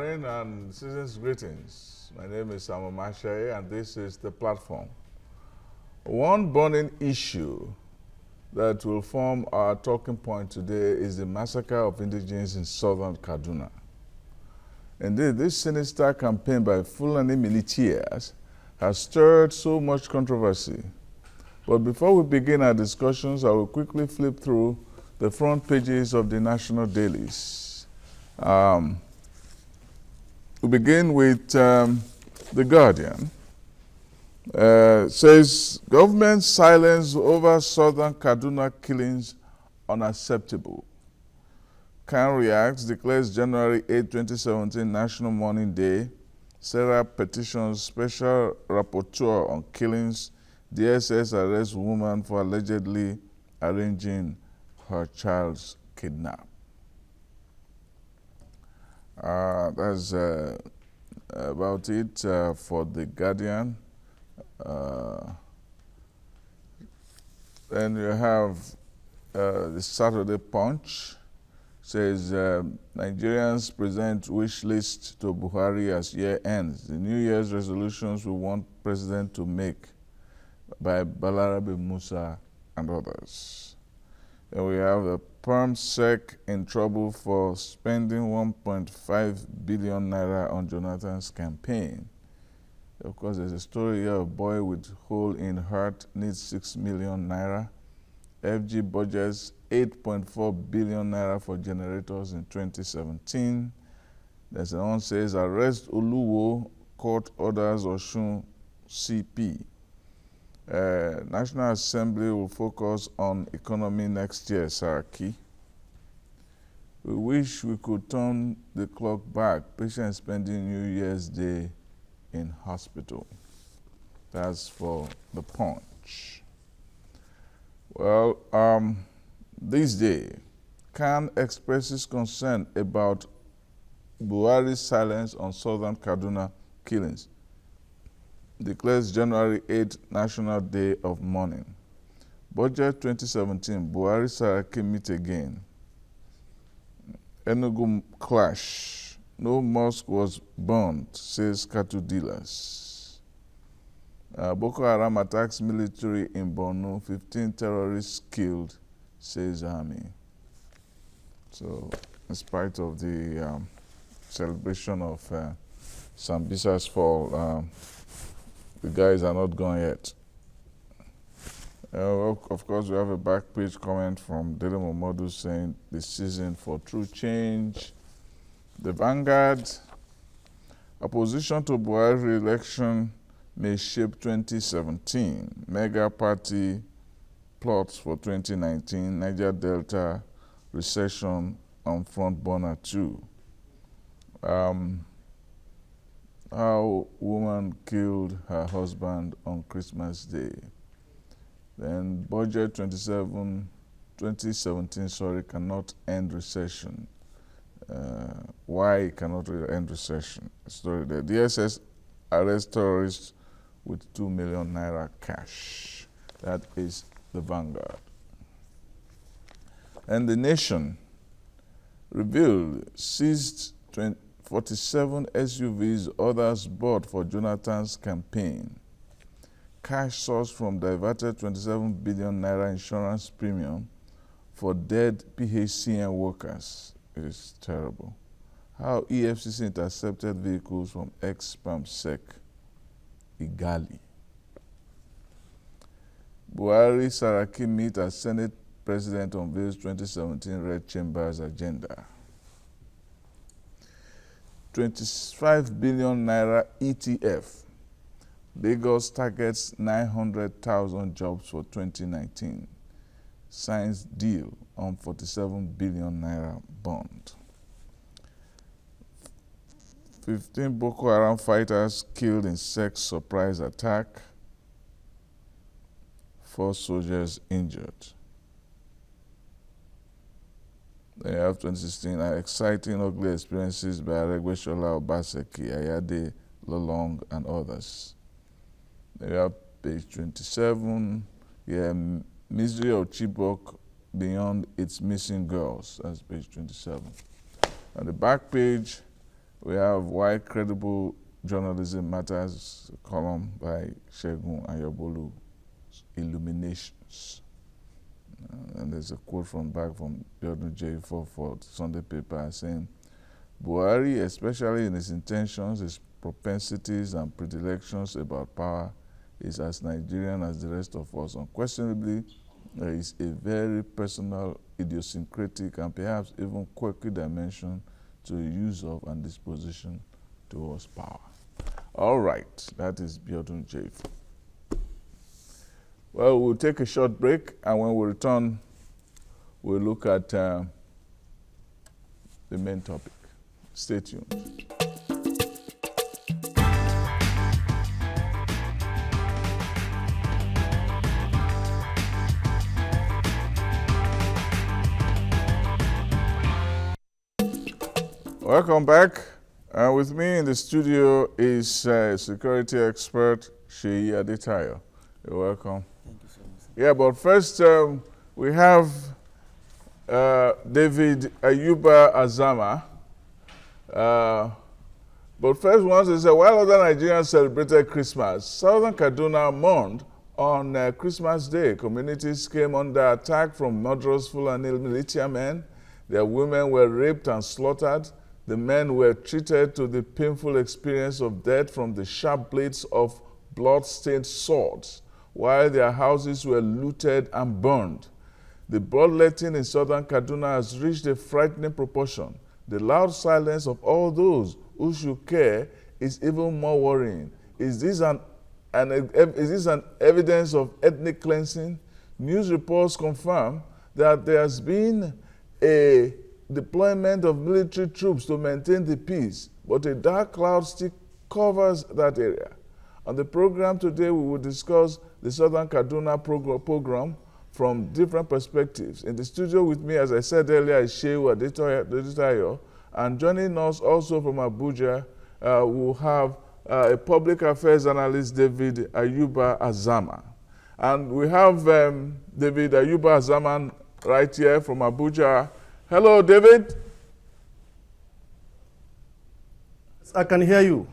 morning and season's greetings. My name is Samuel Mashaye and this is The Platform. One burning issue that will form our talking point today is the massacre of indigents in southern Kaduna. Indeed, this sinister campaign by Fulani militias has stirred so much controversy. But before we begin our discussions, I will quickly flip through the front pages of the national dailies. We begin with The Guardian. Says, government silence over southern Kaduna killings unacceptable. Can reacts, declares January 8, 2017 National Mourning Day. Sarah petitions special rapporteur on killings. DSS arrests woman for allegedly arranging her child's kidnap. That's about it for The Guardian. Then you have the Saturday Punch. Says Nigerians present wish list to Buhari as year ends. The New Year's resolutions we want president to make by Balarabe Musa and others. Then we have the PermSec in trouble for spending 1.5 billion naira on Jonathan's campaign. Of course, there's a story here of a boy with hole in heart needs 6 million naira. FG budgets 8.4 billion naira for generators in 2017. There's one says arrest Oluwo, court orders Osun CP. National Assembly will focus on economy next year, Saraki. We wish we could turn the clock back. Patients spending New Year's Day in hospital. That's for The Punch. Well, this day, Khan expresses concern about Buhari's silence on southern Kaduna killings. Declares January 8 National Day of Mourning. Budget 2017, Buhari Saraki meet again. Enugu clash. No mosque was burned, says cattle dealers. Boko Haram attacks military in Borno, 15 terrorists killed, says army. So, in spite of the celebration of Sambisa's fall, the guys are not gone yet. Of course, we have a back page comment from Dele Momodu saying the season for true change. The Vanguard, opposition to Buhari re-election may shape 2017. Mega party plots for 2019. Niger Delta recession on front burner too. How woman killed her husband on Christmas Day. Then budget 2017 cannot end recession. Why it cannot end recession? Story there. DSS arrests terrorists with 2 million naira cash. That is The Vanguard. And The Nation revealed seized 47 SUVs others bought for Jonathan's campaign. Cash sourced from diverted 27 billion naira insurance premium for dead PHCN workers. It is terrible. How EFCC intercepted vehicles from ex-PermSec Igali. Buhari Saraki meet as Senate President unveils 2017 Red Chamber's agenda. 25 billion naira ETF. Lagos targets 900,000 jobs for 2019. Signs deal on 47 billion naira bond. 15 Boko Haram fighters killed in sex surprise attack. 4 soldiers injured. Then you have 2016, exciting ugly experiences by Aregbesola Obaseki, Ayade Lolong, and others. Then you have page 27, misery of Chibok beyond its missing girls. That's page 27. On the back page, We have Why Credible Journalism Matters, a column by Segun Ayobolu, Illuminations. And there's a quote from Biodun J4 for Sunday paper saying, Buhari, especially in his intentions, his propensities and predilections about power, is as Nigerian as the rest of us. Unquestionably, there is a very personal, idiosyncratic, and perhaps even quirky dimension to the use of and disposition towards power. All right, that is Biodun J4. Well, we'll take a short break, and when we return, we'll look at the main topic. Stay tuned. Welcome back. With me in the studio is security expert Sheyi Adetayo. You're welcome. Thank you so much. Yeah, but first we have David Ayuba Azama. But first, once they said, while other Nigerians celebrated Christmas, Southern Kaduna mourned on Christmas Day. Communities came under attack from murderous Fulani militia men. Their women were raped and slaughtered. The men were treated to the painful experience of death from the sharp blades of blood-stained swords, while their houses were looted and burned. The bloodletting in southern Kaduna has reached a frightening proportion. The loud silence of all those who should care is even more worrying. Is this an evidence of ethnic cleansing? News reports confirm that there has been a deployment of military troops to maintain the peace, but a dark cloud still covers that area. On the program today, we will discuss the Southern Kaduna program from different perspectives. In the studio with me, as I said earlier, is Sheyi Adetayo, and joining us also from Abuja, we'll have a public affairs analyst, David Ayuba Azama. And we have David Ayuba Azama right here from Abuja. Hello, David. I can hear you.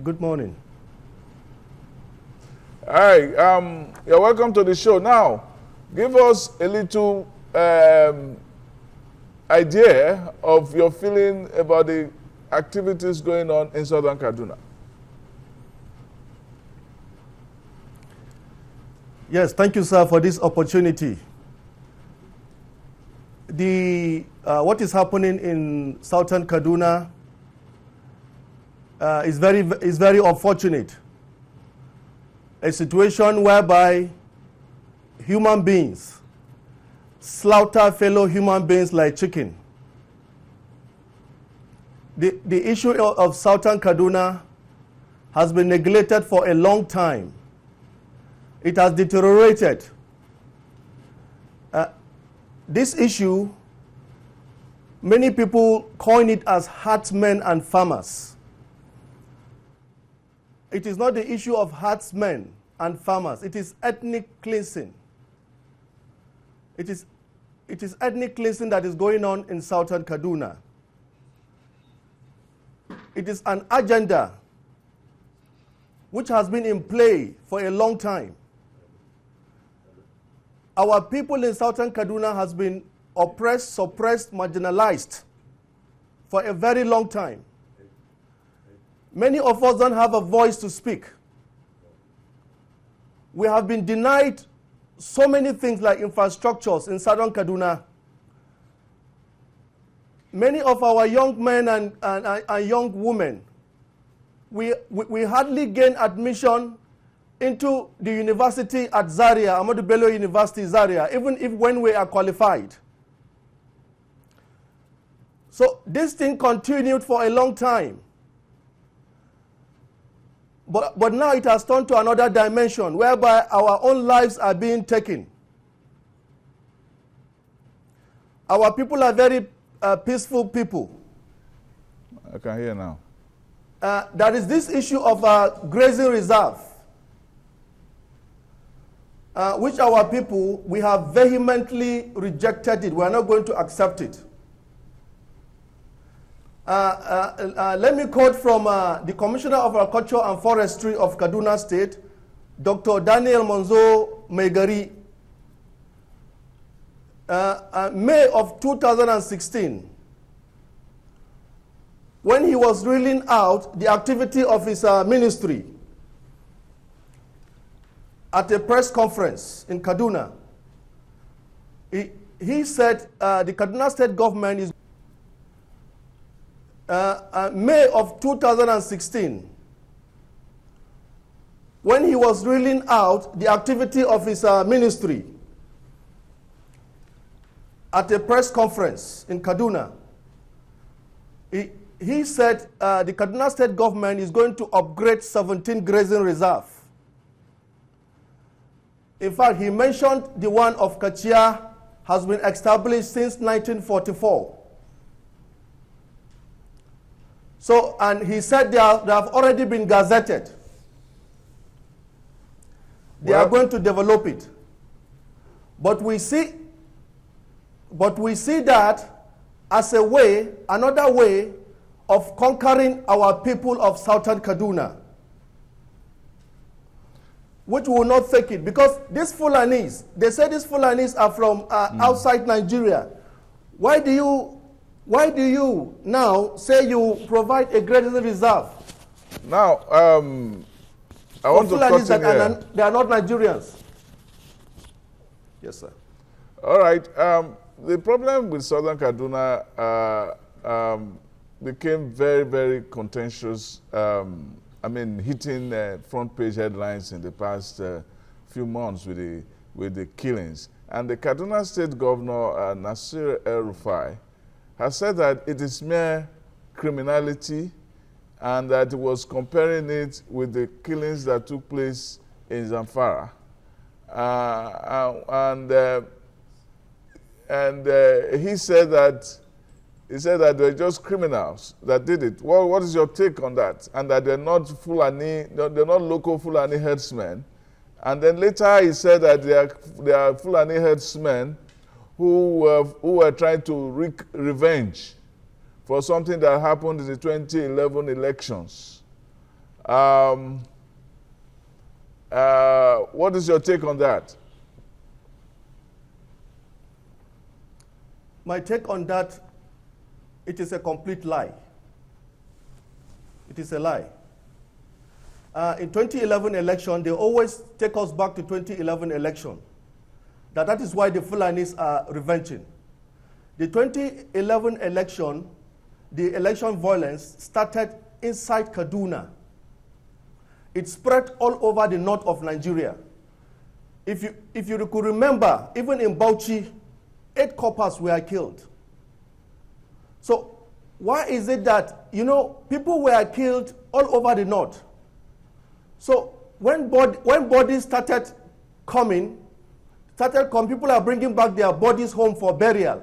Good morning. Hi, you're welcome to the show. Now, give us a little idea of your feeling about the activities going on in Southern Kaduna. Yes, thank you, sir, for this opportunity. What is happening in Southern Kaduna is very unfortunate. A situation whereby human beings slaughter fellow human beings like chicken. The issue of Southern Kaduna has been neglected for a long time. It has deteriorated. This issue, many people coin it as herdsmen and farmers. It is not the issue of herdsmen and farmers. It is ethnic cleansing. It is ethnic cleansing that is going on in Southern Kaduna. It is an agenda which has been in play for a long time. Our people in Southern Kaduna has been oppressed, suppressed, marginalized for a very long time. Many of us don't have a voice to speak. We have been denied so many things like infrastructures in Southern Kaduna. Many of our young men and young women, we hardly gain admission into the university at Zaria, Ahmadu Bello University, Zaria, even if when we are qualified. So this thing continued for a long time. But now it has turned to another dimension whereby our own lives are being taken. Our people are very peaceful people. I can hear now. There is this issue of grazing reserve, which our people, we have vehemently rejected it. We are not going to accept it. Let me quote from the Commissioner of Agriculture and Forestry of Kaduna State, Dr. Daniel Monzo Megari. May of 2016, when he was reeling out the activity of his ministry at a press conference in Kaduna, he said the Kaduna State government is May of 2016, when he was reeling out the activity of his ministry at a press conference in Kaduna, he said the Kaduna State government is going to upgrade 17 grazing reserves. In fact, he mentioned the one of Kachia has been established since 1944. So, and he said they have already been gazetted. They are going to develop it. But we see that as a way, another way of conquering our people of southern Kaduna, which will not take it. Because these Fulanis, they say these Fulanis are from outside Nigeria. Why do you now say you provide a grazing reserve? Now, I want to cut in here. They are not Nigerians. Yes, sir. All right. The problem with southern Kaduna became very, very contentious. Hitting front page headlines in the past few months with the killings. And the Kaduna State Governor, Nasir El-Rufai, has said that it is mere criminality and that he was comparing it with the killings that took place in Zamfara. He said that they're just criminals that did it. Well, what is your take on that? And that they're not Fulani, they're not local Fulani herdsmen. And then later he said that they are Fulani herdsmen who were trying to wreak revenge for something that happened in the 2011 elections. What is your take on that? My take on that, it is a complete lie. It is a lie. In 2011 election, they always take us back to 2011 election. That is why the Fulanis are revenging. The 2011 election, the election violence started inside Kaduna. It spread all over the north of Nigeria. If you could remember, even in Bauchi, 8 coppers were killed. So why is it that, people were killed all over the north? So when bodies started coming, people are bringing back their bodies home for burial.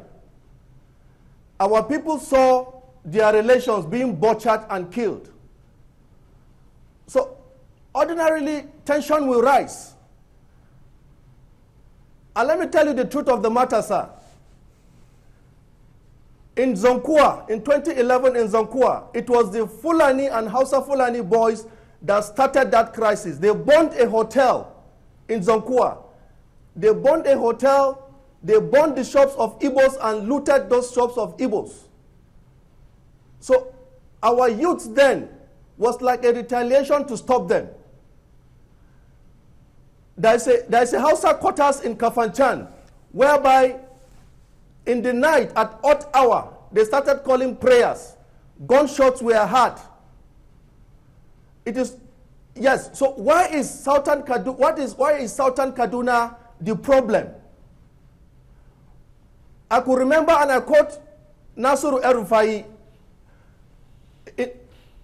Our people saw their relations being butchered and killed. So ordinarily, tension will rise. And let me tell you the truth of the matter, sir. In Zonkua, in 2011 in Zonkua, it was the Fulani and Hausa Fulani boys that started that crisis. They burned a hotel in Zonkua. They burned a hotel, they burned the shops of Igbos and looted those shops of Igbos. So our youth then was like a retaliation to stop them. There's a Hausa quarters in Kafanchan, whereby in the night at odd hour, they started calling prayers. Gunshots were heard. Yes, so why is Southern Kaduna the problem? I could remember, and I quote Nasir El-Rufai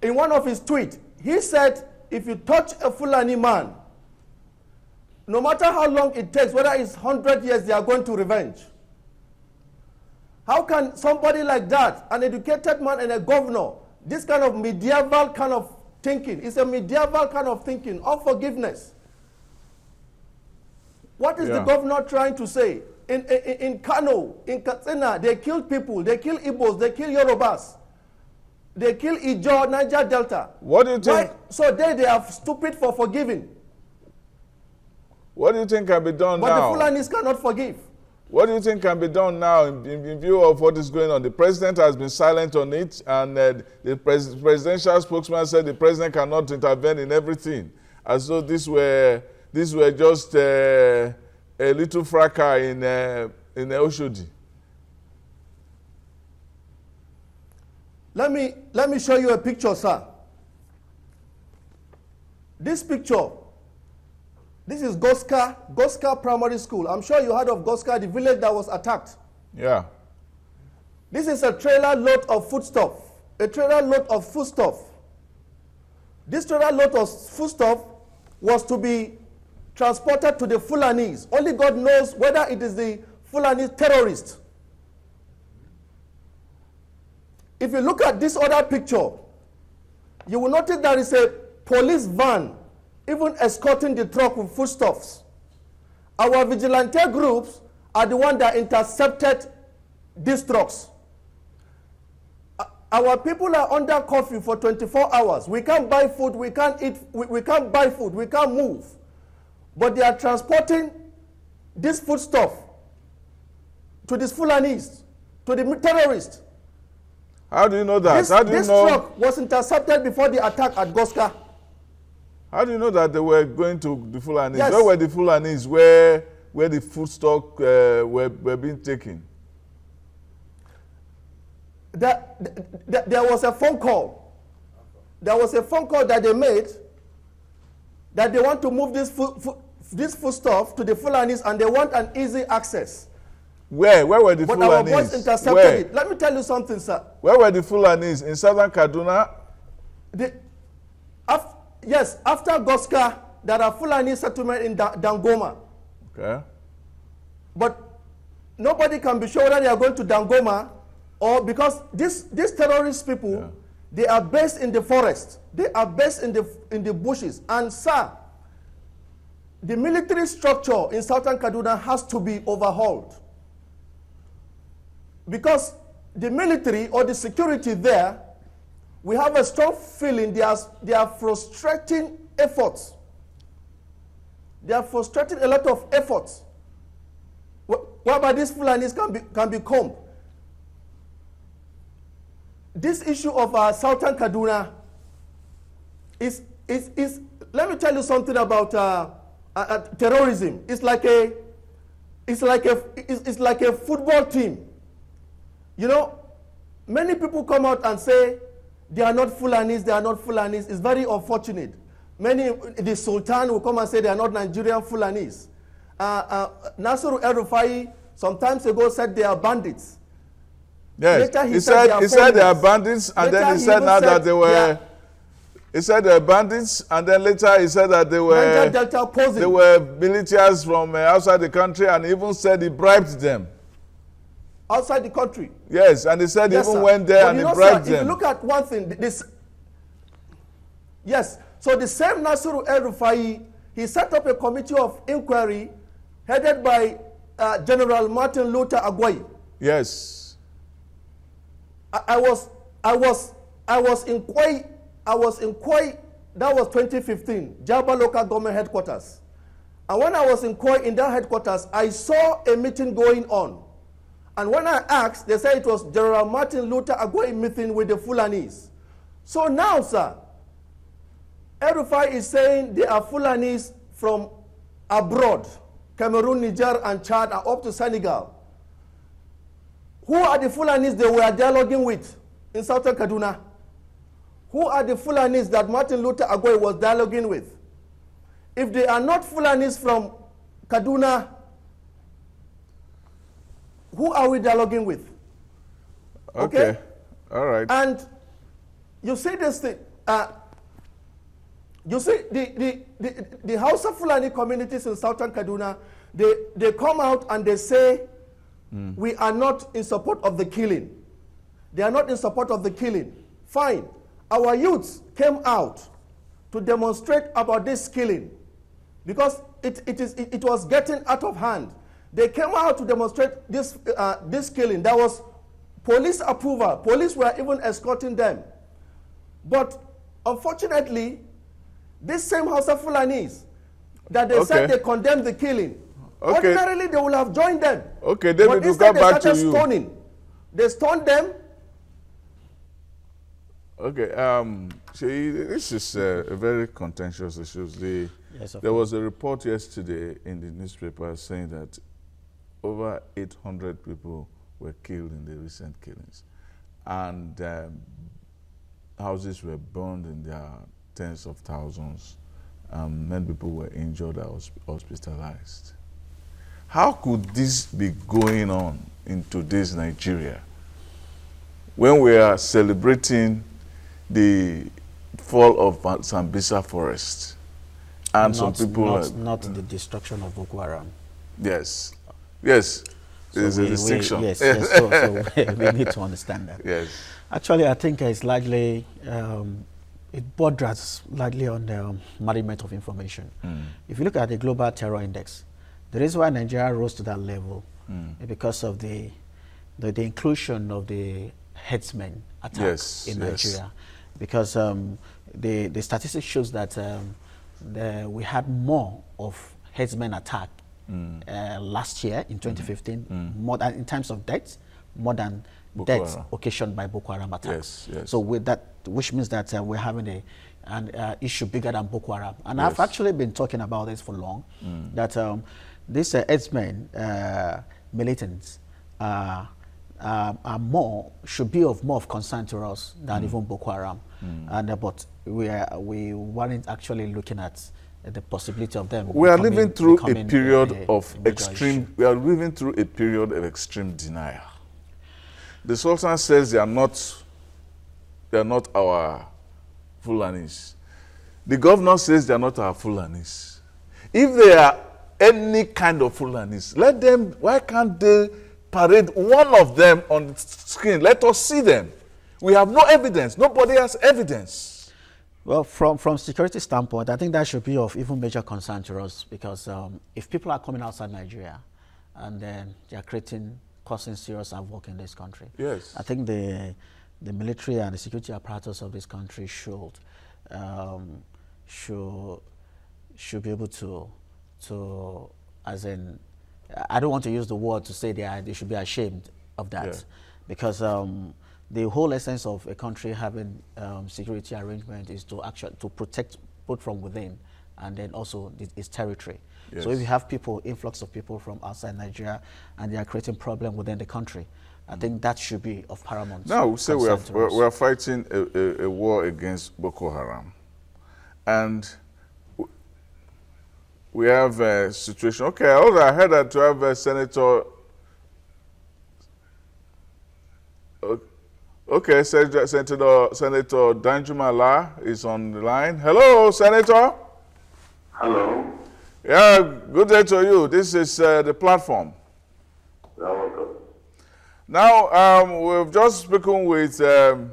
in one of his tweets. He said, if you touch a Fulani man, no matter how long it takes, whether it's 100 years, they are going to revenge. How can somebody like that, an educated man and a governor, this kind of medieval kind of thinking, it's a medieval kind of thinking of forgiveness. What is the governor trying to say? In Kano, in Katsina, they kill people, they kill Igbos, they kill Yorubas. They kill Ijo, Niger Delta. What do you think? Why? So they are stupid for forgiving. What do you think can be done now? But the Fulanis cannot forgive. What do you think can be done now in view of what is going on? The president has been silent on it, and the presidential spokesman said the president cannot intervene in everything, as though these were just a little fracas in Oshodi. Let me show you a picture, sir. This picture. This is Goska Primary School. I'm sure you heard of Goska, the village that was attacked. Yeah. This is a trailer load of foodstuff. A trailer load of foodstuff. This trailer load of foodstuff was to be transported to the Fulanis. Only God knows whether it is the Fulani terrorists. If you look at this other picture, you will notice there is a police van even escorting the truck with foodstuffs. Our vigilante groups are the ones that intercepted these trucks. Our people are under curfew for 24 hours. We can't buy food, we can't eat, we can't buy food, we can't move. But they are transporting this foodstuff to these Fulanis, to the terrorists. How do you know that? This truck was intercepted before the attack at Goska. How do you know that they were going to the Fulanis? Yes. Where were the Fulanis? Where the food stock were being taken? There was a phone call. There was a phone call that they made that they want to move this food stuff to the Fulanis and they want an easy access. Where were the Fulanis? But our boys intercepted it. Let me tell you something, sir. Where were the Fulanis? In southern Kaduna? Yes, after Goska, there are Fulani settlement in Dangoma. Okay. But nobody can be sure that they are going to Dangoma, or because these terrorist people, yeah, they are based in the forest. They are based in the bushes. And sir, the military structure in southern Kaduna has to be overhauled. Because the military or the security there, we have a strong feeling they are frustrating efforts. They are frustrating a lot of efforts. Whereby these Fulanis can be combed. This issue of southern Kaduna is let me tell you something about terrorism. It's like a football team. You know, many people come out and say they are not Fulanis, they are not Fulanis. It's very unfortunate. The Sultan will come and say they are not Nigerian Fulanis. Nasiru El-Rufai some times ago said they are bandits. Yes, he said they are bandits, and then he said now that they were. He said they were bandits, and then later he said that they were militias from outside the country, and even said he bribed them. Outside the country? Yes, and he said he even went there and he bribed them. If you look at one thing, yes, so the same Nasiru El-Rufai, he set up a committee of inquiry headed by General Martin Luther Agwai. Yes. I was in Kwai, that was 2015, Jaba local government headquarters. And when I was in Kwai in that headquarters, I saw a meeting going on. And when I asked, they said it was General Martin Luther Agwai meeting with the Fulanis. So now, sir, El-Rufai is saying they are Fulanis from abroad, Cameroon, Niger, and Chad, and up to Senegal. Who are the Fulanis they were dialoguing with in southern Kaduna? Who are the Fulanis that Martin Luther Agwai was dialoguing with? If they are not Fulanis from Kaduna, who are we dialoguing with? Okay. All right. And you see this thing. You see the Hausa Fulani communities in southern Kaduna, they come out and they say, we are not in support of the killing. They are not in support of the killing. Fine. Our youths came out to demonstrate about this killing because it was getting out of hand. They came out to demonstrate this killing. There was police approval. Police were even escorting them. But unfortunately, this same House of Fulanis that they said they condemned the killing, ordinarily they will have joined them. Okay, David, but we'll come back to you. They started stoning. They stoned them. Okay, see, this is a very contentious issue. There was a report yesterday in the newspaper saying that over 800 people were killed in the recent killings. And houses were burned in their tens of thousands. Many people were injured or hospitalized. How could this be going on in today's Nigeria when we are celebrating the fall of Sambisa Forest? And some people... Not the destruction of Boko Haram. Yes. Yes. There's a distinction. Yes. So we need to understand that. Yes. Actually, I think it's largely, it borders largely on the management of information. If you look at the global terror index, the reason why Nigeria rose to that level is because of the inclusion of the headsmen attack in Nigeria. Because the statistics shows that we had more of headsmen attack last year in 2015, more than in terms of deaths, more than deaths occasioned by Boko Haram attacks. So with that, which means that we're having an issue bigger than Boko Haram. And I've actually been talking about this for long, that these headsmen militants should be of more of concern to us than even Boko Haram. But we weren't actually looking at the possibility of them. We are living through a period of extreme. We are living through a period of extreme denial. The Sultan says they are not our Fulanis. The governor says they are not our Fulanis. If they are any kind of Fulanis, let them. Why can't they parade one of them on the screen? Let us see them. We have no evidence. Nobody has evidence. Well, from security standpoint, I think that should be of even major concern to us, because if people are coming outside Nigeria and then they are causing serious havoc in this country, I think the military and the security apparatus of this country should be able to, as in, I don't want to use the word to say they should be ashamed of that, because the whole essence of a country having security arrangement is to protect both from within and then also its territory. So if you have influx of people from outside Nigeria and they are creating problem within the country, I think that should be of paramount. Now, we say we are fighting a war against Boko Haram. And we have a situation. Okay, I heard that you have a Senator. Okay, Senator Danjumala is on the line. Hello, Senator. Hello. Yeah, good day to you. This is the platform. Welcome. Now, we've just spoken with an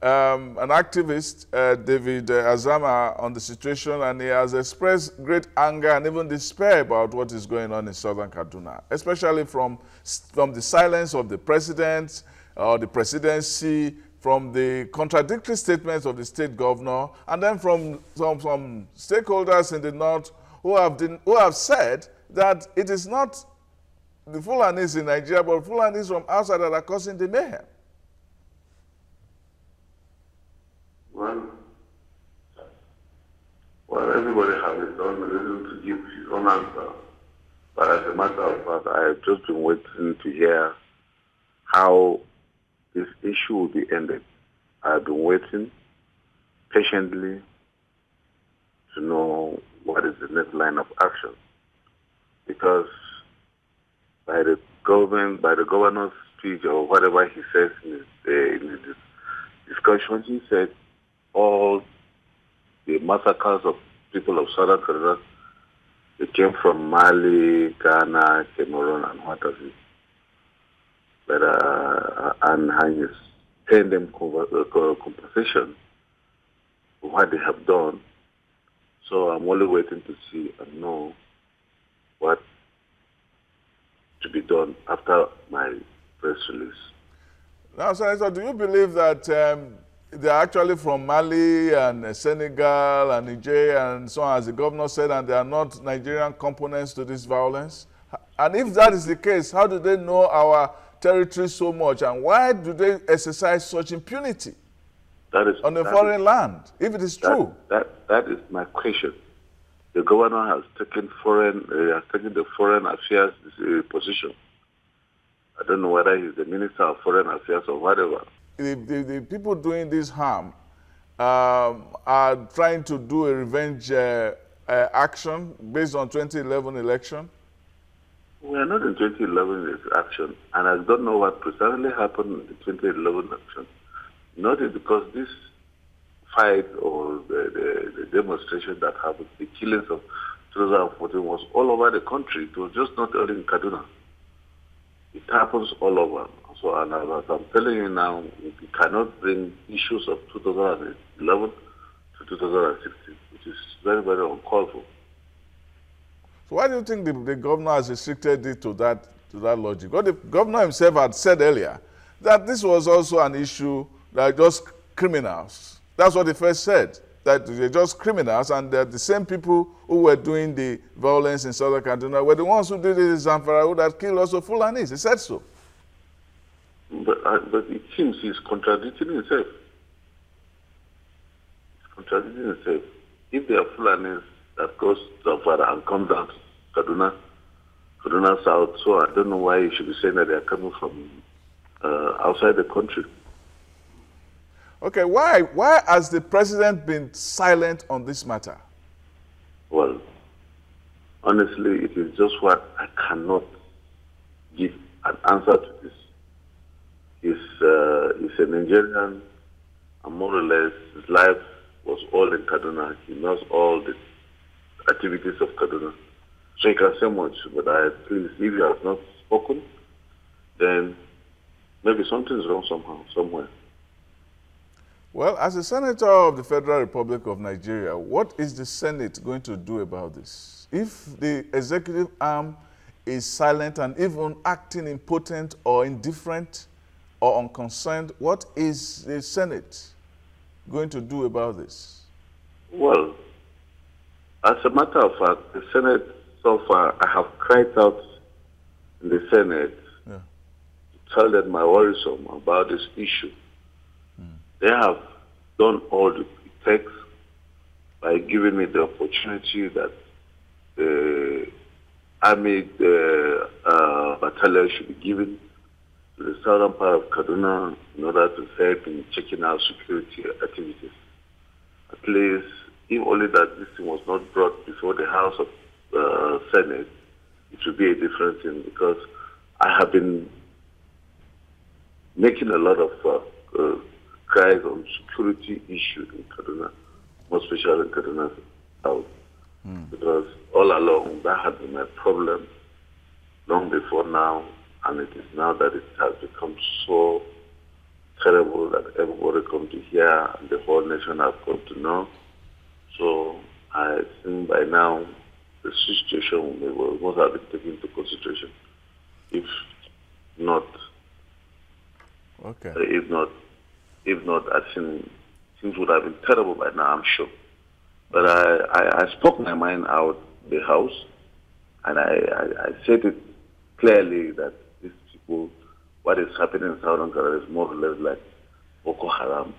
activist, David Azama, on the situation, and he has expressed great anger and even despair about what is going on in southern Kaduna, especially from the silence of the president, or the presidency, from the contradictory statements of the state governor, and then from some stakeholders in the north who have said that it is not the Fulanis in Nigeria, but Fulanis from outside that are causing the mayhem. Well, everybody has his own reason to give his own answer. But as a matter of fact, I have just been waiting to hear how this issue will be ended. I have been waiting patiently to know what is the next line of action. Because by the governor's speech or whatever he says in his discussion, he said all the massacres of people of southern Kaduna, they came from Mali, Ghana, Cameroon, and what have you. But and he's paying them compensation for what they have done. So I'm only waiting to see and know what to be done after my press release. Now, Senator, do you believe that they're actually from Mali and Senegal and Nigeria and so on, as the governor said, and they are not Nigerian components to this violence? And if that is the case, how do they know our territory so much, and why do they exercise such impunity on a foreign land, if it is true? That is my question. The governor has taken the foreign affairs position. I don't know whether he's the Minister of Foreign Affairs or whatever. The people doing this harm are trying to do a revenge action based on 2011 election? We are not in 2011 action, and I don't know what precisely happened in the 2011 action. Not because this fight or the demonstration that happened, the killings of 2014 was all over the country. It was just not only in Kaduna. It happens all over. So, and as I'm telling you now, we cannot bring issues of 2011 to 2016, which is very, very uncalled for. So why do you think the governor has restricted it to that logic? Well, the governor himself had said earlier that this was also an issue that just criminals. That's what he first said, that they're just criminals, and that the same people who were doing the violence in southern Kaduna were the ones who did it in Zamfara, who had killed also Fulanis. He said so. But it seems he's contradicting himself. He's contradicting himself. If there are Fulanis that goes to Zamfara and come down to Kaduna South, so I don't know why you should be saying that they are coming from outside the country. Okay, why has the president been silent on this matter? Well, honestly, it is just what I cannot give an answer to this. He's a Nigerian, and more or less his life was all in Kaduna. He knows all the activities of Kaduna. So he can say much, but at least if he has not spoken, then maybe something's wrong somehow, somewhere. Well, as a senator of the Federal Republic of Nigeria, what is the Senate going to do about this? If the executive arm is silent and even acting impotent or indifferent or unconcerned, what is the Senate going to do about this? Well, as a matter of fact, the Senate, so far, I have cried out in the Senate to tell them my worrisome about this issue. They have done all it takes by giving me the opportunity that the army battalion should be given to the southern part of Kaduna in order to help in checking out security activities. At least, if only that this thing was not brought before the House of Senate, it would be a different thing, because I have been making a lot of cries on security issues in Kaduna, more especially in Kaduna South, because all along that had been a problem long before now, and it is now that it has become so terrible that everybody come to hear and the whole nation has come to know. So I think by now the situation must have been taken into consideration. If not, I think things would have been terrible by now, I'm sure. But I spoke my mind out the House, and I said it clearly that these people, what is happening in Southern Kaduna is more or less like Boko Haram.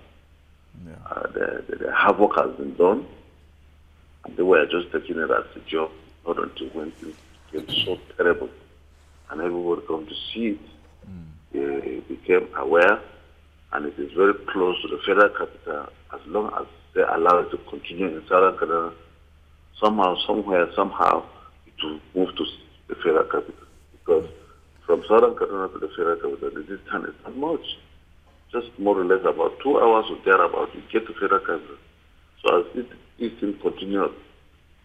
Yeah. The havoc has been done, and they were just taking it as a job, not until when things became so terrible, and everybody come to see it. They became aware, and it is very close to the federal capital. As long as they allow it to continue in Southern Kaduna, somehow, somewhere, somehow, it will move to the federal capital. Because from Southern Kaduna to the federal capital, the distance is not much. Just more or less about 2 hours or thereabout, you get to federal capital. So as this thing continues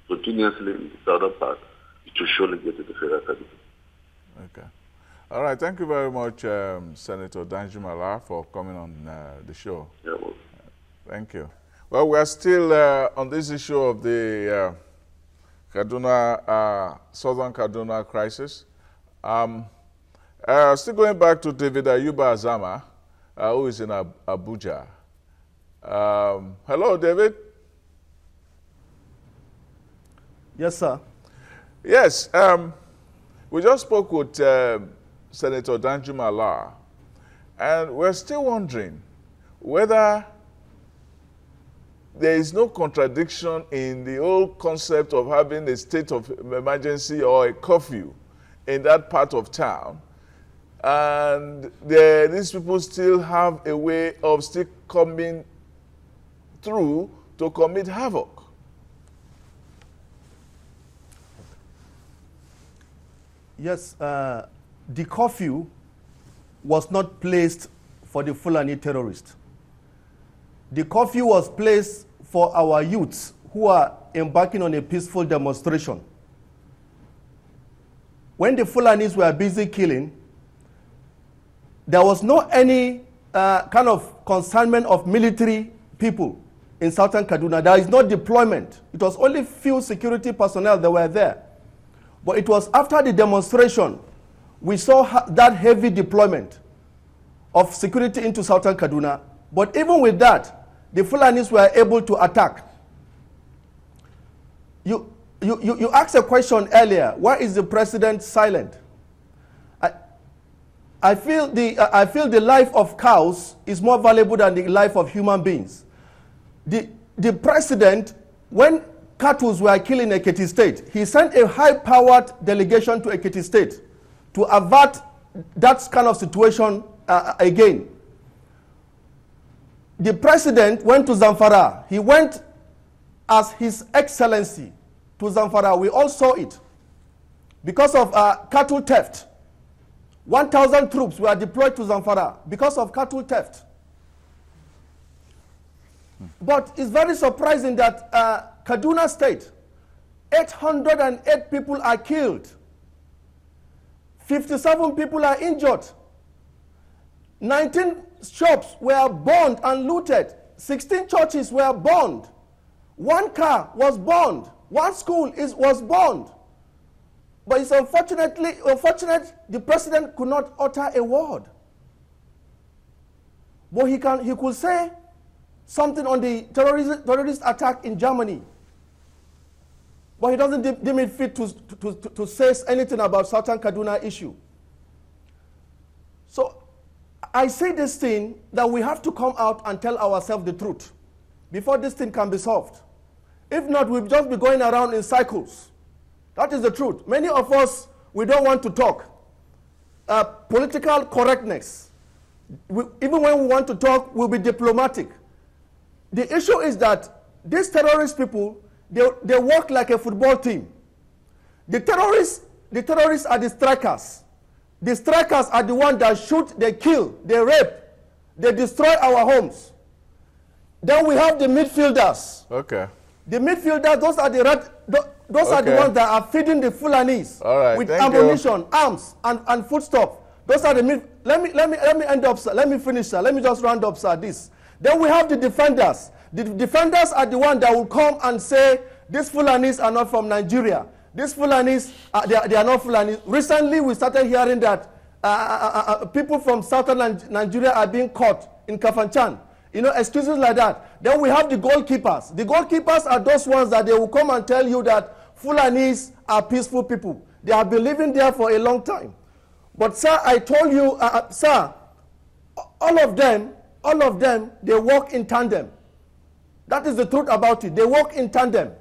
continuously in the southern part, it will surely get to the federal capital. Okay. All right. Thank you very much, Senator Danjumala, for coming on the show. Yeah, well. Thank you. Well, we are still on this issue of the Southern Kaduna Crisis. Still going back to David Ayuba Azama, who is in Abuja. Hello, David. Yes, sir. Yes, we just spoke with Senator Danjuma Allah, and we're still wondering whether there is no contradiction in the whole concept of having a state of emergency or a curfew in that part of town, and these people still have a way of still coming through to commit havoc. Yes, the curfew was not placed for the Fulani terrorists. The curfew was placed for our youths who are embarking on a peaceful demonstration. When the Fulanis were busy killing, there was no any kind of consignment of military people in southern Kaduna. There is no deployment. It was only few security personnel that were there. But it was after the demonstration, we saw that heavy deployment of security into southern Kaduna. But even with that, the Fulanis were able to attack. You asked a question earlier, why is the president silent? I feel the life of cows is more valuable than the life of human beings. The president, when cattle were killed in Ekiti State, he sent a high-powered delegation to Ekiti State to avert that kind of situation again. The president went to Zamfara. He went as His Excellency to Zamfara. We all saw it. Because of cattle theft, 1,000 troops were deployed to Zamfara because of cattle theft. But it's very surprising that Kaduna State, 808 people are killed. 57 people are injured. 19 shops were burned and looted. 16 churches were burned. 1 car was burned. 1 school was burned. But it's unfortunate the president could not utter a word. But he could say something on the terrorist attack in Germany. But he doesn't deem it fit to say anything about Southern Kaduna issue. So I say this thing that we have to come out and tell ourselves the truth before this thing can be solved. If not, we'll just be going around in cycles. That is the truth. Many of us, we don't want to talk. Political correctness. Even when we want to talk, we'll be diplomatic. The issue is that these terrorist people, they work like a football team. The terrorists are the strikers. The strikers are the ones that shoot, they kill, they rape, they destroy our homes. Then we have the midfielders. Okay. The midfielders, those are the ones that are feeding the Fulanis with ammunition, arms, and foodstuff. Those are the mid. Let me end up, sir. Let me finish, sir. Let me just round up, sir. This. Then we have the defenders. The defenders are the ones that will come and say these Fulanis are not from Nigeria. These Fulanis, they are not Fulanis. Recently, we started hearing that people from southern Nigeria are being caught in Kafanchan. You know, excuses like that. Then we have the goalkeepers. The goalkeepers are those ones that they will come and tell you that Fulanis are peaceful people. They have been living there for a long time. But sir, I told you, sir, all of them, they work in tandem. That is the truth about it. They work in tandem.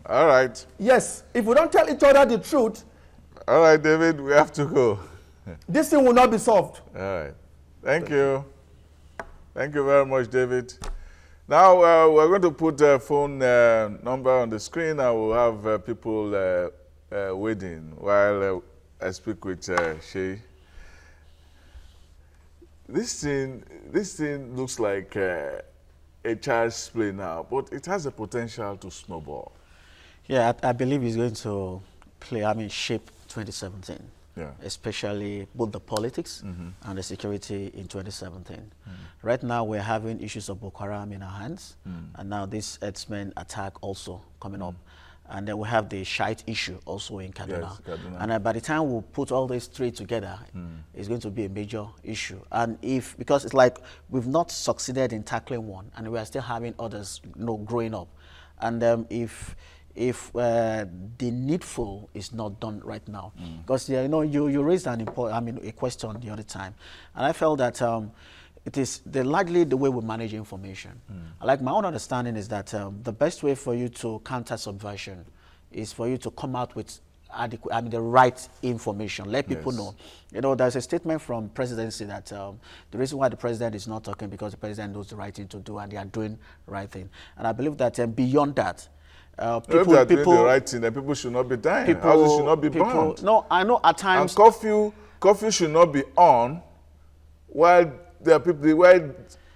All right. Yes. If we don't tell each other the truth. All right, David, we have to go. This thing will not be solved. All right. Thank you. Thank you very much, David. Now, we're going to put a phone number on the screen, and we'll have people waiting while I speak with Shay. This thing looks like a child's play now, but it has a potential to snowball. Yeah, I believe it's going to shape 2017. Yeah. Especially both the politics and the security in 2017. Right now, we're having issues of Boko Haram in our hands, and now this herdsmen attack also coming up. and then we have the Shite issue also in Kaduna. Yes, Kaduna. And by the time we put all these three together, it's going to be a major issue. And because it's like we've not succeeded in tackling one, and we are still having others, growing up. And if the needful is not done right now, because you raised an important, a question the other time, and I felt that it is largely the way we manage information. Like my own understanding is that the best way for you to counter subversion is for you to come out with adequate, the right information. Let people know. There's a statement from presidency that the reason why the president is not talking because the president knows the right thing to do and they are doing the right thing. And I believe that beyond that, if they are doing the right thing, then people should not be dying. Houses should not be burned. No, I know at times. And curfew should not be on while there are people, while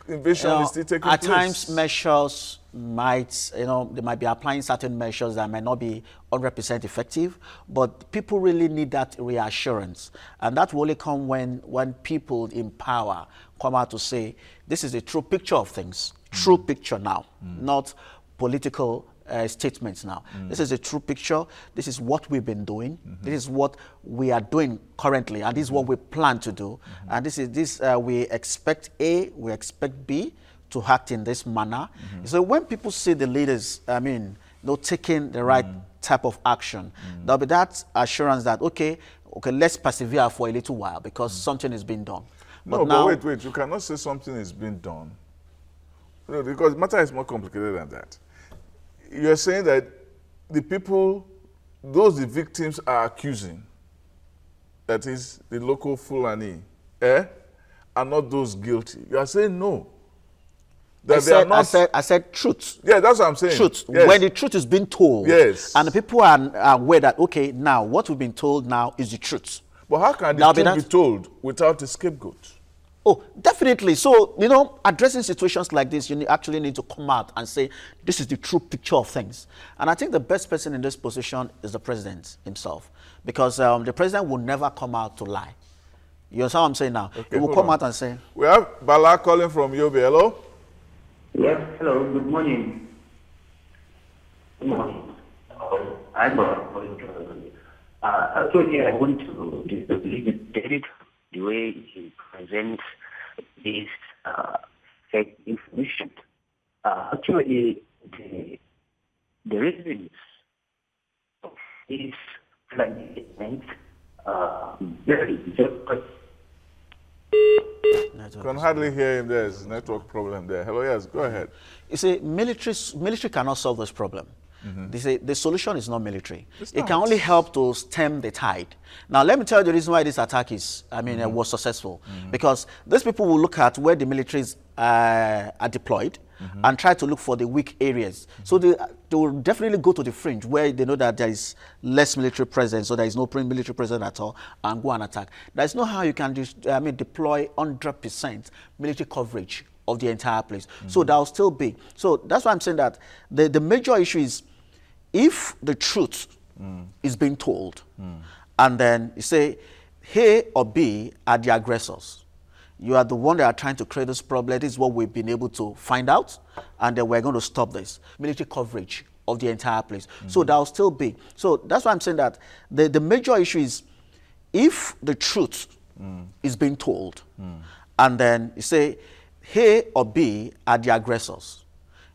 invasion is still taking place. At times, measures might, they might be applying certain measures that might not be 100% effective, but people really need that reassurance. And that will only come when people in power come out to say, this is a true picture of things, true picture now, not political statements now. This is a true picture. This is what we've been doing. This is what we are doing currently, and this is what we plan to do. And we expect A, we expect B to act in this manner. So when people see the leaders, taking the right type of action, there'll be that assurance that okay, let's persevere for a little while because something is being done. But wait, you cannot say something is being done. Because the matter is more complicated than that. You're saying that the people, the victims are accusing, that is the local Fulani, are not those guilty. You are saying no. I said truth. Yeah, that's what I'm saying. Truth. Yes. When the truth is being told, yes, and the people are aware that, okay, now what we've been told now is the truth. But how can the truth be told without a scapegoat? Oh, definitely. So, addressing situations like this, you actually need to come out and say, this is the true picture of things. And I think the best person in this position is the president himself. Because the president will never come out to lie. You understand what I'm saying now? Okay, he will come out and say... We have Bala calling from Yobe. Hello? Yes, hello. Good morning. Good morning. Actually, I want to leave David the way he presents this fake information. Actually, the reasons of this event very difficult. Can hardly hear him. There's a network problem there. Hello, yes, go ahead. You see, military cannot solve this problem. They say the solution is not military. It can only help to stem the tide. Now, let me tell you the reason why this attack was successful. Because these people will look at where the militaries are deployed and try to look for the weak areas. So they will definitely go to the fringe where they know that there is less military presence, so there is no military presence at all, and go and attack. There is no how you can deploy 100% military coverage of the entire place. So that will still be. So that's why I'm saying that the major issue is if the truth is being told, and then you say, A or B are the aggressors. You are the one that are trying to create this problem. This is what we've been able to find out, and then we're going to stop this. Military coverage of the entire place. So that will still be. So that's why I'm saying that the major issue is if the truth is being told, and then you say, A or B are the aggressors.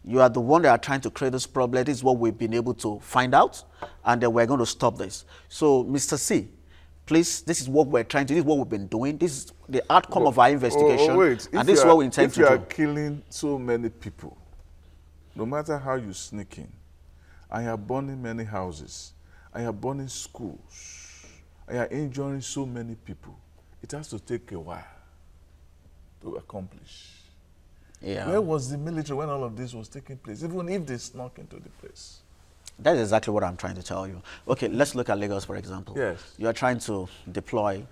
You are the one that are trying to create this problem. This is what we've been able to find out, and then we're going to stop this. So, Mr. C, please, this is what we're trying to do. This is what we've been doing. This is the outcome of our investigation, and this is what we intend to do. If you are killing so many people, no matter how you sneak in, and you are burning many houses, and you are burning schools, and you are injuring so many people, it has to take a while to accomplish. Yeah. Where was the military when all of this was taking place, even if they snuck into the place? That is exactly what I'm trying to tell you. Okay, let's look at Lagos, for example. Yes. You are trying to deploy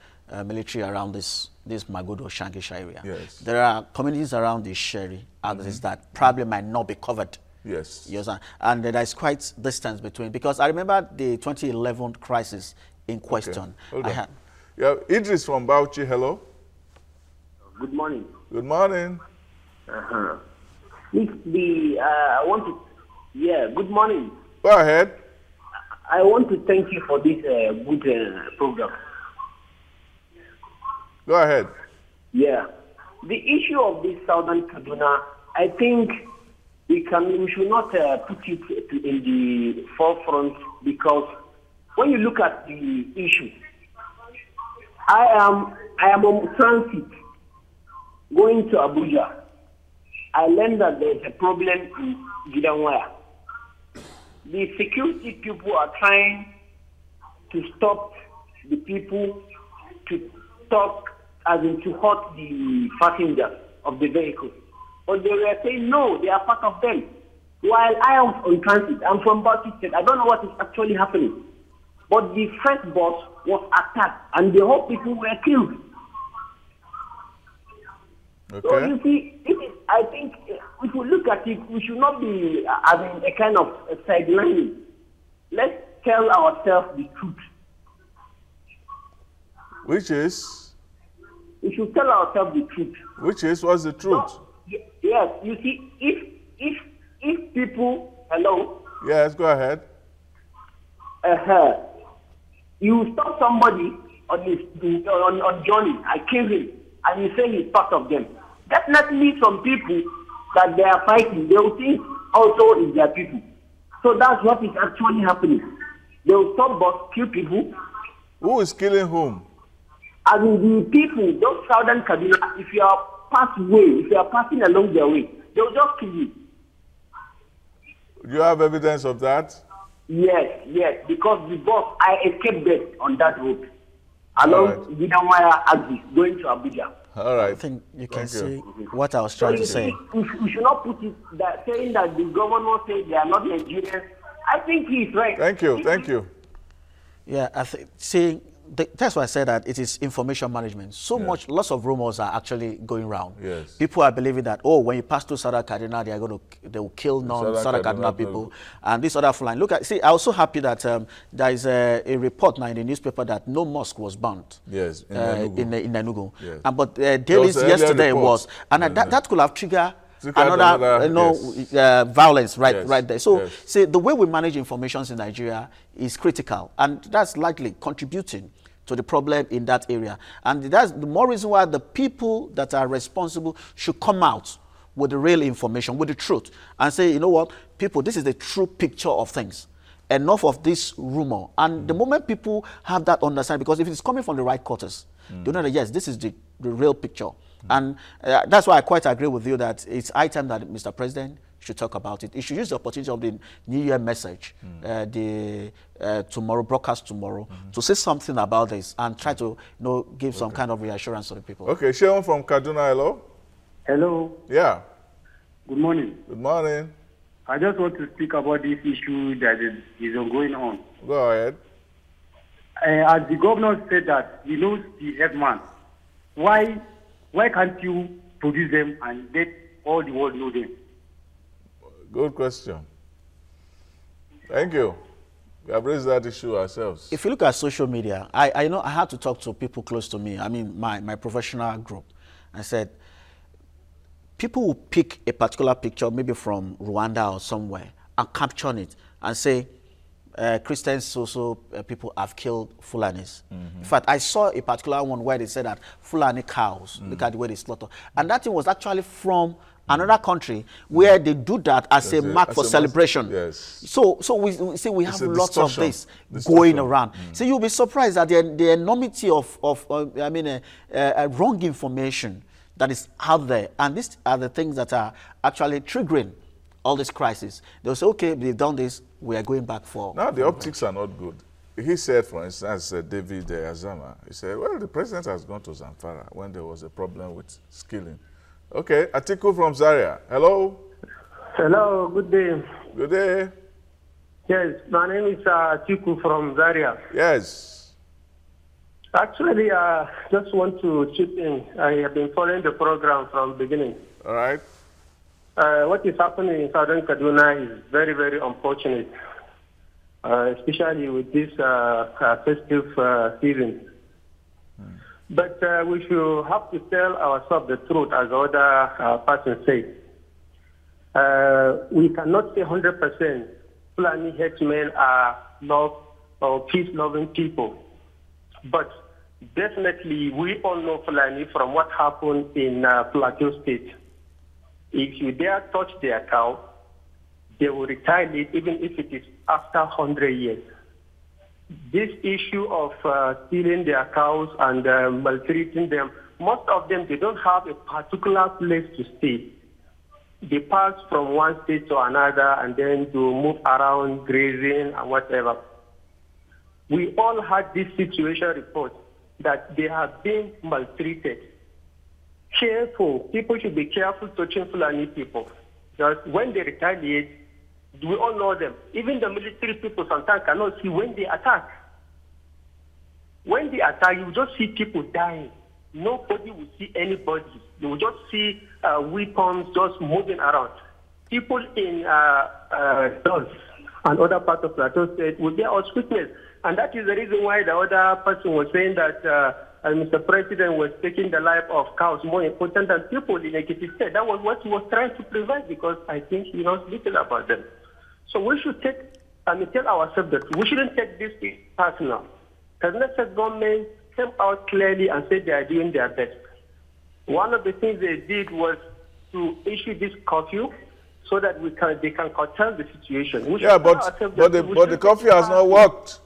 military around this Magodo, Shangisha area. Yes. There are communities around the Sherry axis that probably might not be covered. Yes. You understand? And there is quite distance between, because I remember the 2011 crisis in question. Okay. Hold on. Yeah, Idris from Bauchi, hello. Good morning. Good morning. I want to, good morning. Go ahead. I want to thank you for this good program. Go ahead. Yeah. The issue of this Southern Kaduna, I think we should not put it in the forefront, because when you look at the issue, I am on transit going to Abuja. I learned that there's a problem in Gidanwaya. The security people are trying to stop the people to talk, as in to hurt the passengers of the vehicle. But they were saying no, they are part of them. While I am on transit, I'm from Bauchi State, I don't know what is actually happening. But the first bus was attacked and the whole people were killed. Okay. So you see, I think if we look at it, we should not be having a kind of a sidelining. Let's tell ourselves the truth. Which is? We should tell ourselves the truth. Which is? What's the truth? So, yes, you see, if people, hello? Yes, go ahead. You stop somebody on journey, I kill him, and you say he's part of them. Definitely some people that they are fighting, they will think also is their people. So that's what is actually happening. They will stop but kill people. Who is killing whom? I mean, the people, those Southern Kaduna, if you are passing along their way, they will just kill you. Do you have evidence of that? Yes, because the bus, I escaped death on that road. Along Gidanwaya Axis, going to Abuja. All right. I think you can see what I was trying to say. We should not put it that saying that the governor said they are not Nigerians. I think he's right. Thank you. Yeah, I think, that's why I said that it is information management. Lots of rumors are actually going around. Yes. People are believing that, when you pass through Southern Kaduna, they will kill non-Southern Kaduna people. And this other flying. Look, I was so happy that there is a report now in the newspaper that no mosque was burnt. Yes, in Enugu. In Enugu. Yes. But dailies yesterday was, and that could have triggered another violence right there. So, see, the way we manage information in Nigeria is critical, and that's likely contributing to the problem in that area. And that's the more reason why the people that are responsible should come out with the real information, with the truth, and say, you know what, people, this is the true picture of things. Enough of this rumor. And the moment people have that understanding, because if it's coming from the right quarters, they know that, yes, this is the real picture. And that's why I quite agree with you that it's high time that Mr. President should talk about it. He should use the opportunity of the New Year message, broadcast tomorrow, to say something about this and try to give some kind of reassurance to the people. Okay, Sheon from Kaduna, hello. Hello. Yeah. Good morning. Good morning. I just want to speak about this issue that is going on. Go ahead. As the governor said that he knows the headman, why can't you produce them and let all the world know them? Good question. Thank you. We have raised that issue ourselves. If you look at social media, I know I had to talk to people close to me. I mean, my professional group. I said, people will pick a particular picture, maybe from Rwanda or somewhere, and capture it and say, Christians people have killed Fulanis. In fact, I saw a particular one where they said that Fulani cows, look at the way they slaughter. And that thing was actually from another country where they do that as a mark for celebration. Yes. So we see we have lots of this going around. So you'll be surprised at the enormity of wrong information that is out there. And these are the things that are actually triggering all this crisis. They'll say, okay, they've done this, we are going back for... Now the optics are not good. He said, for instance, David Azama, he said, well, the president has gone to Zamfara when there was a problem with skilling. Okay, Atiku from Zaria. Hello. Hello, good day. Good day. Yes, my name is Atiku from Zaria. Yes. Actually, just want to chip in. I have been following the program from the beginning. All right. What is happening in Southern Kaduna is very, very unfortunate, especially with this festive season. But we should have to tell ourselves the truth, as other person said. We cannot say 100% Fulani headsmen are love or peace-loving people. But definitely, we all know Fulani from what happened in Plateau State. If you dare touch their cow, they will retaliate even if it is after 100 years. This issue of stealing their cows and maltreating them, most of them, they don't have a particular place to stay. They pass from one state to another and then to move around, grazing and whatever. We all had this situation report that they have been maltreated. Careful. People should be careful touching Fulani people. Because when they retaliate, we all know them. Even the military people sometimes cannot see when they attack. When they attack, you just see people dying. Nobody will see anybody. You will just see weapons just moving around. People in Jos and other parts of Plateau State will be our witness. And that is the reason why the other person was saying that Mr. President was taking the life of cows more important than people in Ekiti State. That was what he was trying to prevent, because I think he knows little about them. So we should tell ourselves that we shouldn't take this personal. Kaduna State government came out clearly and said they are doing their best. One of the things they did was to issue this curfew so that they can curtail the situation. But the curfew has not worked.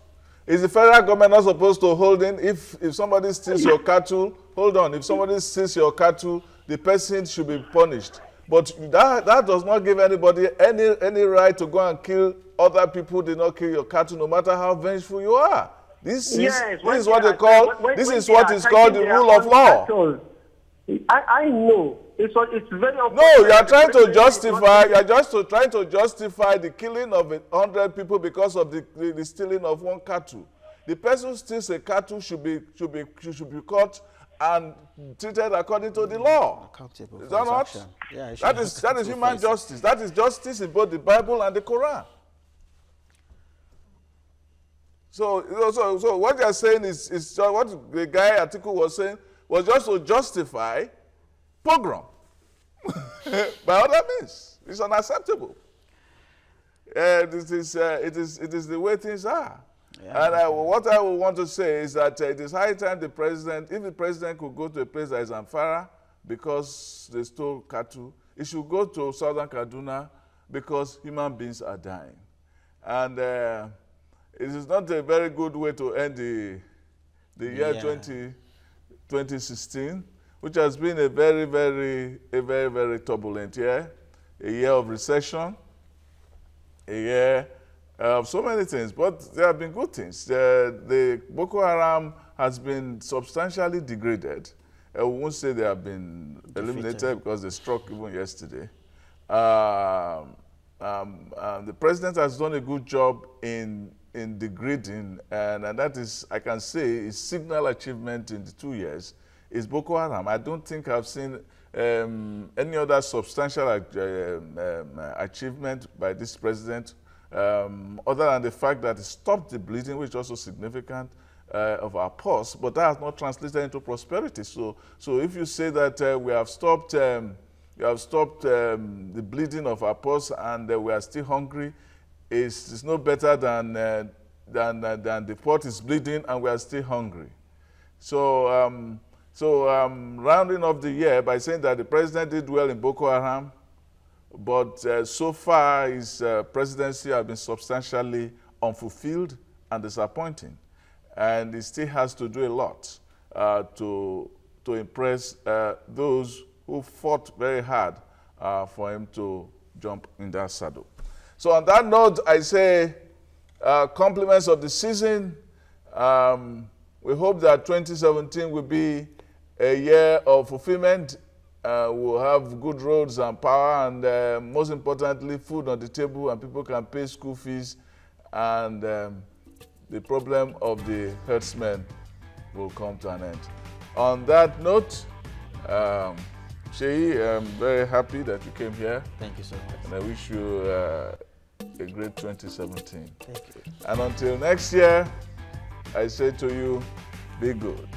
Is the federal government not supposed to hold in? If somebody steals your cattle, hold on. If somebody steals your cattle, the person should be punished. But that does not give anybody any right to go and kill other people. Did not kill your cattle, no matter how vengeful you are. This is what is called the rule of law. I know. It's very important. No, you are trying to justify. You are just trying to justify the killing of 100 people because of the stealing of one cattle. The person who steals a cattle should be caught and treated according to the law. Accountable. Is that not? Yeah, that is human justice. That is justice in both the Bible and the Quran. So what you are saying is what the guy article was saying was just to justify pogrom by other means. It's unacceptable. It is the way things are. Yeah. And what I would want to say is that it is high time if the president could go to a place that is Amphara because they stole cattle, he should go to southern Kaduna because human beings are dying. And it is not a very good way to end the year 2016, which has been a very, very turbulent year, a year of recession, a year of so many things, but there have been good things. The Boko Haram has been substantially degraded. I won't say they have been eliminated because they struck even yesterday. The president has done a good job in degrading, and that is, I can say, is signal achievement in the 2 years, is Boko Haram. I don't think I've seen any other substantial achievement by this president, other than the fact that it stopped the bleeding, which is also significant, of our pulse, but that has not translated into prosperity. So if you say that we have stopped the bleeding of our pulse and we are still hungry, it's no better than the pot is bleeding and we are still hungry. So rounding off the year by saying that the president did well in Boko Haram, but so far his presidency has been substantially unfulfilled and disappointing. And he still has to do a lot to impress those who fought very hard for him to jump in that saddle. So on that note, I say compliments of the season. We hope that 2017 will be a year of fulfillment. We'll have good roads and power and most importantly, food on the table and people can pay school fees, and the problem of the herdsmen will come to an end. On that note, Sheyi, I'm very happy that you came here. Thank you so much. And I wish you a great 2017. Thank you. And until next year, I say to you, be good.